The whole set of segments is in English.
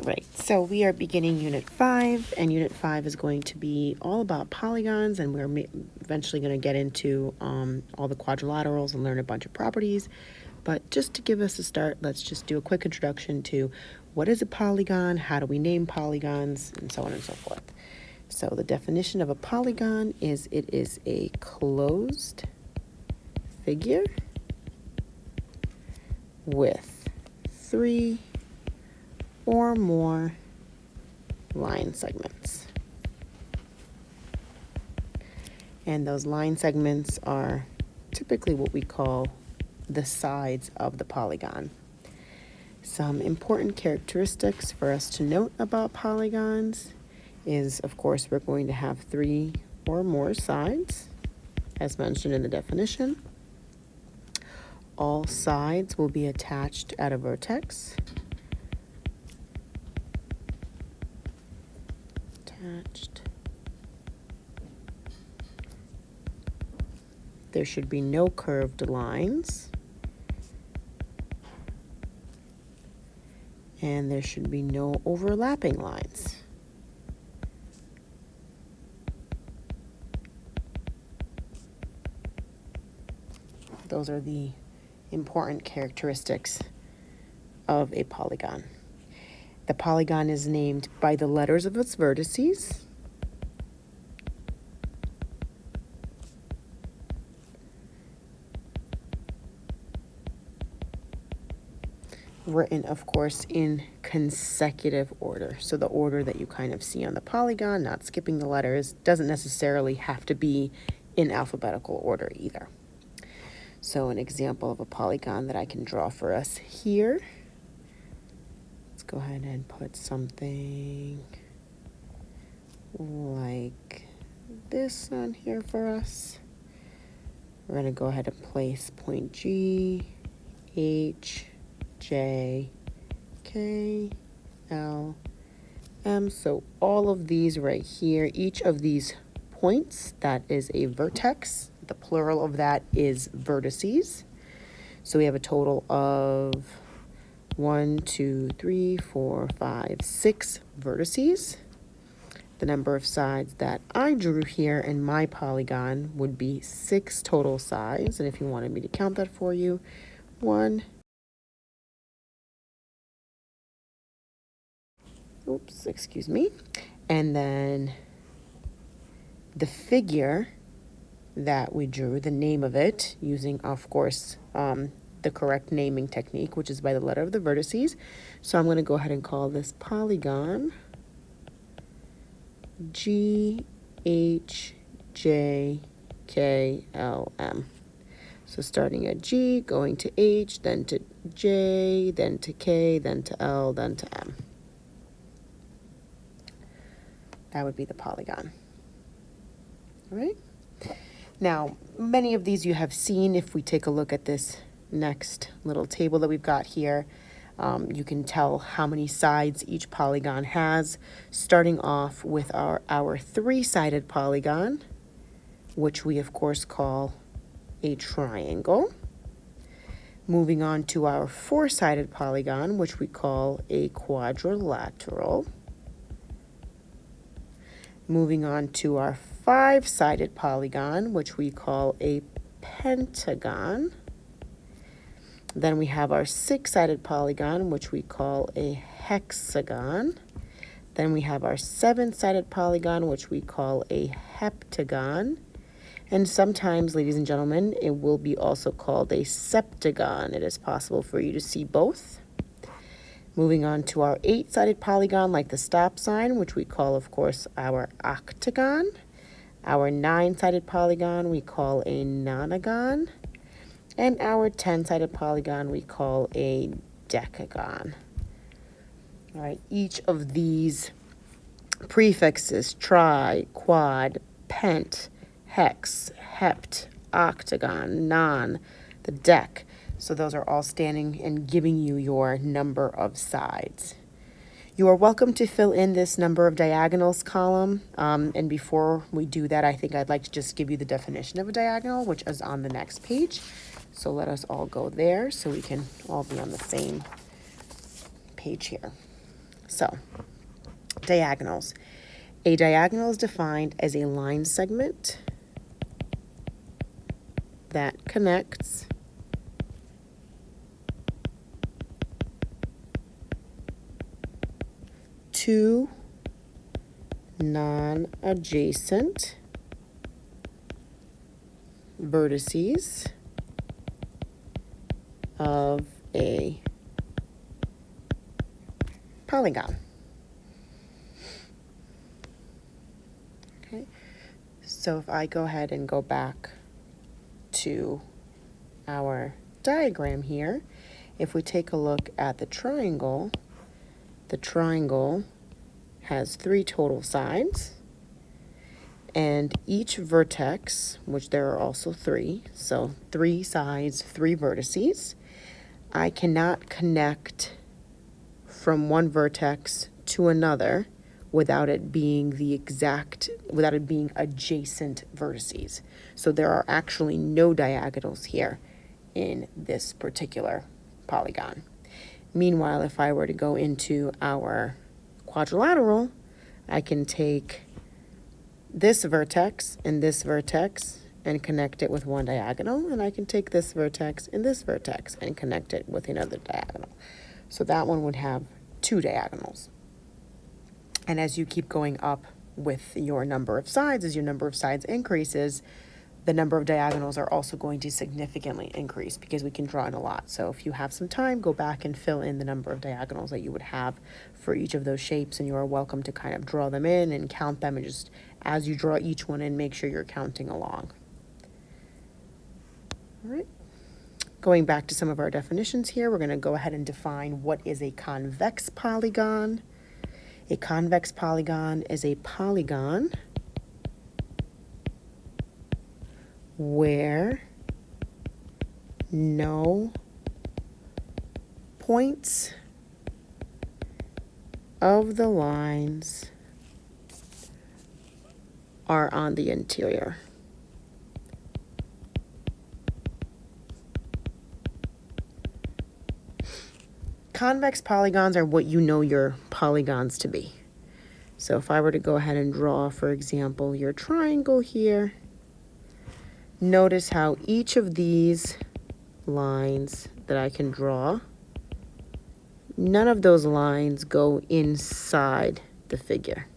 Right, so we are beginning Unit 5, and Unit 5 is going to be all about polygons, and we're eventually going to get into all the quadrilaterals and learn a bunch of properties. But just to give us a start, let's just do a quick introduction to what is a polygon, how do we name polygons, and so on and so forth. So the definition of a polygon is it is a closed figure with 3 or more line segments. And those line segments are typically what we call the sides of the polygon. Some important characteristics for us to note about polygons is, of course, we're going to have 3 or more sides, as mentioned in the definition. All sides will be attached at a vertex. There should be no curved lines, and there should be no overlapping lines. Those are the important characteristics of a polygon. The polygon is named by the letters of its vertices. Written, of course, in consecutive order. So the order that you kind of see on the polygon, not skipping the letters, doesn't necessarily have to be in alphabetical order either. So an example of a polygon that I can draw for us here. Let's go ahead and put something like this on here for us. We're going to go ahead and place point G, H, J, K, L, M. So all of these right here, each of these points, that is a vertex. The plural of that is vertices. So we have a total of 1, 2, 3, 4, 5, 6 vertices. The number of sides that I drew here in my polygon would be 6 total sides. And if you wanted me to count that for you, 1, excuse me. And then the figure that we drew, the name of it, using, of course, the correct naming technique, which is by the letter of the vertices. So I'm going to go ahead and call this polygon G, H, J, K, L, M. So starting at G, going to H, then to J, then to K, then to L, then to M. That would be the polygon. All right. Now, many of these you have seen. If we take a look at this next little table that we've got here, you can tell how many sides each polygon has, starting off with our 3-sided polygon, which we, of course, call a triangle. Moving on to our 4-sided polygon, which we call a quadrilateral. Moving on to our 5-sided polygon, which we call a pentagon. Then we have our 6-sided polygon, which we call a hexagon. Then we have our 7-sided polygon, which we call a heptagon. And sometimes, ladies and gentlemen, it will be also called a septagon. It is possible for you to see both. Moving on to our 8-sided polygon, like the stop sign, which we call, of course, our octagon. Our 9-sided polygon we call a nonagon. And our 10-sided polygon we call a decagon. All right, each of these prefixes, tri, quad, pent, hex, hept, octagon, non, the dec. So those are all standing and giving you your number of sides. You are welcome to fill in this number of diagonals column. And before we do that, I think I'd like to just give you the definition of a diagonal, which is on the next page. So let us all go there so we can all be on the same page here. So, diagonals. A diagonal is defined as a line segment that connects two non-adjacent vertices of a polygon. Okay, so if I go ahead and go back to our diagram here, if we take a look at the triangle has 3 total sides, and each vertex, which there are also 3, so 3 sides, 3 vertices. I cannot connect from one vertex to another without it being adjacent vertices. So there are actually no diagonals here in this particular polygon. Meanwhile, if I were to go into our quadrilateral, I can take this vertex and connect it with one diagonal, and I can take this vertex and connect it with another diagonal. So that one would have 2 diagonals. And as you keep going up with your number of sides, as your number of sides increases, the number of diagonals are also going to significantly increase because we can draw in a lot. So if you have some time, go back and fill in the number of diagonals that you would have for each of those shapes, and you are welcome to kind of draw them in and count them, and just as you draw each one in, make sure you're counting along. All right. Going back to some of our definitions here, we're going to go ahead and define what is a convex polygon. A convex polygon is a polygon where no points of the lines are on the interior. Convex polygons are what you know your polygons to be. So if I were to go ahead and draw, for example, your triangle here, notice how each of these lines that I can draw, none of those lines go inside the figure,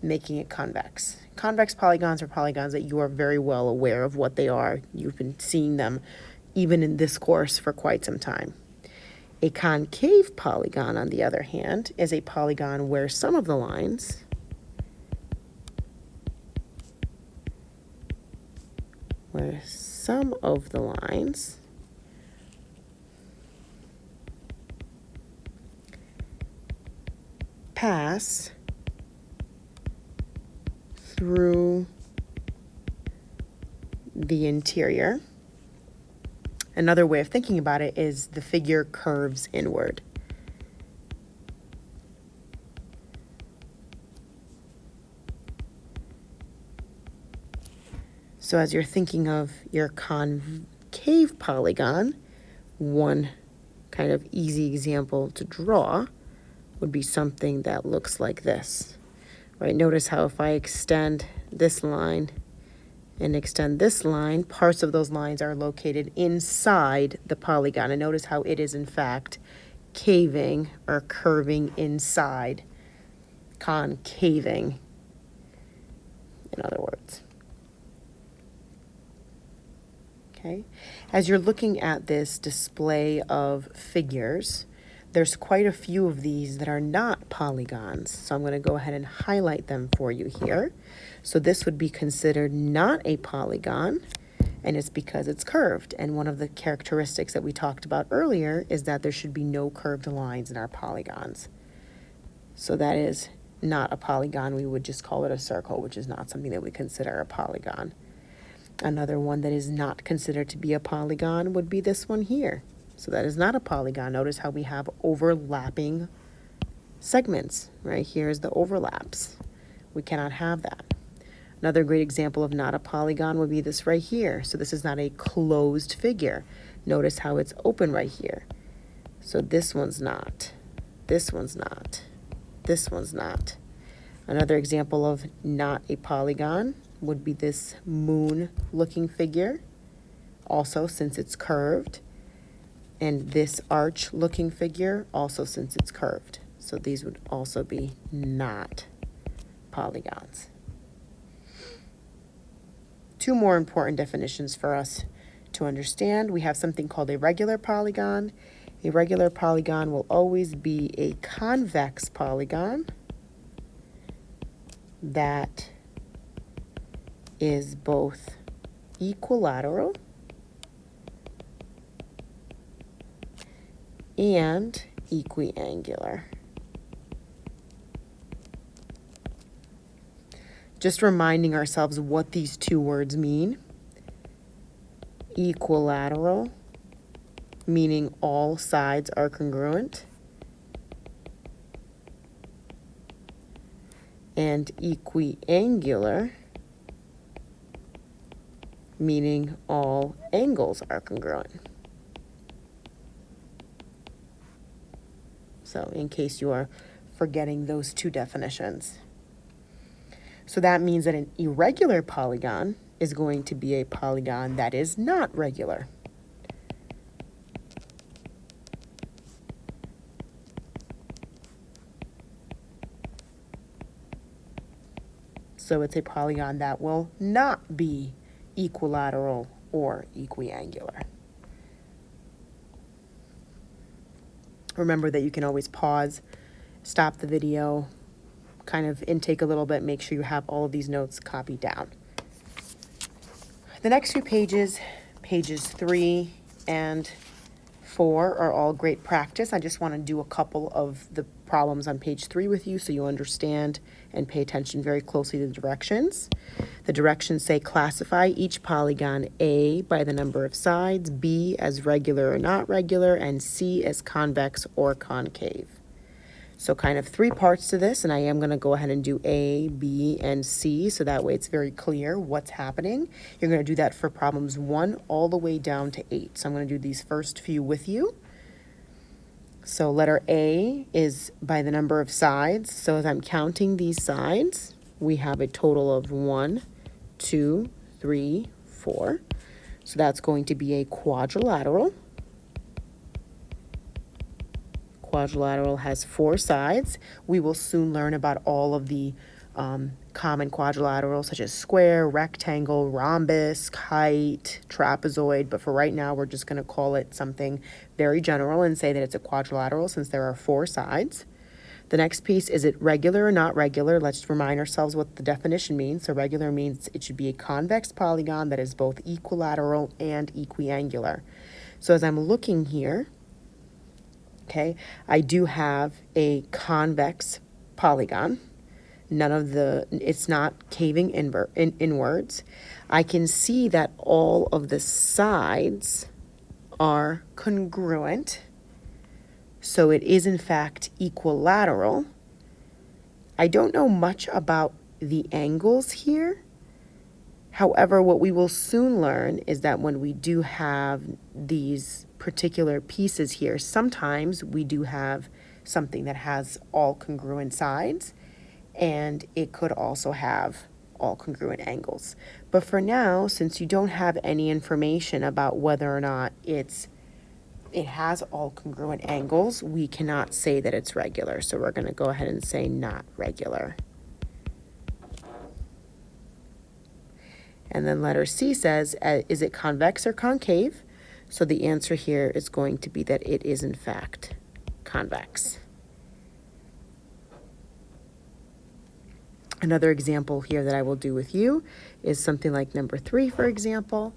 making it convex. Convex polygons are polygons that you are very well aware of what they are. You've been seeing them even in this course for quite some time. A concave polygon, on the other hand, is a polygon where some of the lines pass through the interior. Another way of thinking about it is the figure curves inward. So as you're thinking of your concave polygon, one kind of easy example to draw would be something that looks like this, right? Notice how if I extend this line and extend this line, parts of those lines are located inside the polygon. And notice how it is in fact caving or curving inside, concaving, in other words. Okay. As you're looking at this display of figures, there's quite a few of these that are not polygons. So I'm going to go ahead and highlight them for you here. So this would be considered not a polygon, and it's because it's curved. And one of the characteristics that we talked about earlier is that there should be no curved lines in our polygons. So that is not a polygon. We would just call it a circle, which is not something that we consider a polygon. Another one that is not considered to be a polygon would be this one here. So that is not a polygon. Notice how we have overlapping segments. Right here is the overlaps. We cannot have that. Another great example of not a polygon would be this right here. So this is not a closed figure. Notice how it's open right here. So this one's not. This one's not. this one's not. Another example of not a polygon would be this moon-looking figure, also since it's curved, and this arch-looking figure, also since it's curved. So these would also be not polygons. Two more important definitions for us to understand. We have something called a regular polygon. A regular polygon will always be a convex polygon that is both equilateral and equiangular. Just reminding ourselves what these two words mean. Equilateral, meaning all sides are congruent, and equiangular, meaning all angles are congruent. So in case you are forgetting those two definitions. So that means that an irregular polygon is going to be a polygon that is not regular. So it's a polygon that will not be equilateral or equiangular. Remember that you can always pause, stop the video, kind of intake a little bit, make sure you have all of these notes copied down. The next few pages, pages 3 and 4, are all great practice. I just want to do a couple of the problems on page 3 with you so you understand and pay attention very closely to the directions. The directions say classify each polygon A by the number of sides, B as regular or not regular, and C as convex or concave. So kind of 3 parts to this, and I am going to go ahead and do A, B, and C, so that way it's very clear what's happening. You're going to do that for problems 1 all the way down to 8. So I'm going to do these first few with you. So letter A is by the number of sides. So as I'm counting these sides, we have a total of 1, 2, 3, 4. So that's going to be a quadrilateral. Quadrilateral has 4 sides. We will soon learn about all of the common quadrilaterals such as square, rectangle, rhombus, kite, trapezoid, but for right now we're just going to call it something very general and say that it's a quadrilateral since there are 4 sides. The next piece, is it regular or not regular? Let's remind ourselves what the definition means. So regular means it should be a convex polygon that is both equilateral and equiangular. So as I'm looking here, okay, I do have a convex polygon. It's not caving inwards. I can see that all of the sides are congruent. So it is in fact equilateral. I don't know much about the angles here. However, what we will soon learn is that when we do have these particular pieces here, sometimes we do have something that has all congruent sides, and it could also have all congruent angles. But for now, since you don't have any information about whether or not it has all congruent angles, we cannot say that it's regular. So we're going to go ahead and say not regular. And then letter C says, is it convex or concave? So the answer here is going to be that it is in fact convex. Another example here that I will do with you is something like number 3, for example.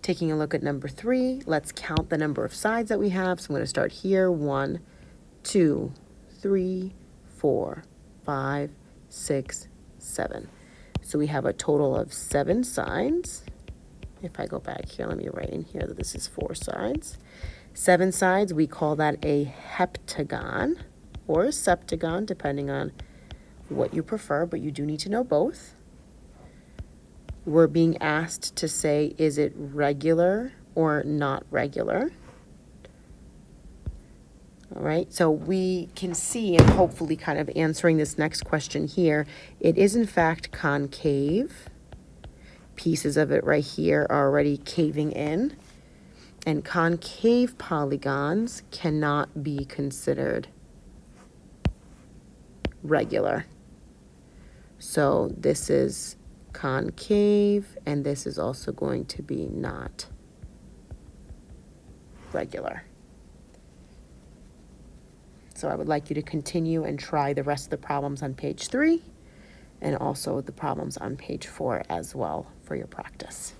Taking a look at number 3, let's count the number of sides that we have. So I'm going to start here. 1, 2, 3, 4, 5, 6, 7. So we have a total of 7 sides. If I go back here, let me write in here that this is 4 sides. 7 sides, we call that a heptagon or a septagon, depending on what you prefer, but you do need to know both. We're being asked to say, is it regular or not regular? All right, so we can see, and hopefully kind of answering this next question here, it is in fact concave. Pieces of it right here are already caving in. And concave polygons cannot be considered regular. So this is concave, and this is also going to be not regular. So I would like you to continue and try the rest of the problems on page 3 and also the problems on page 4 as well for your practice.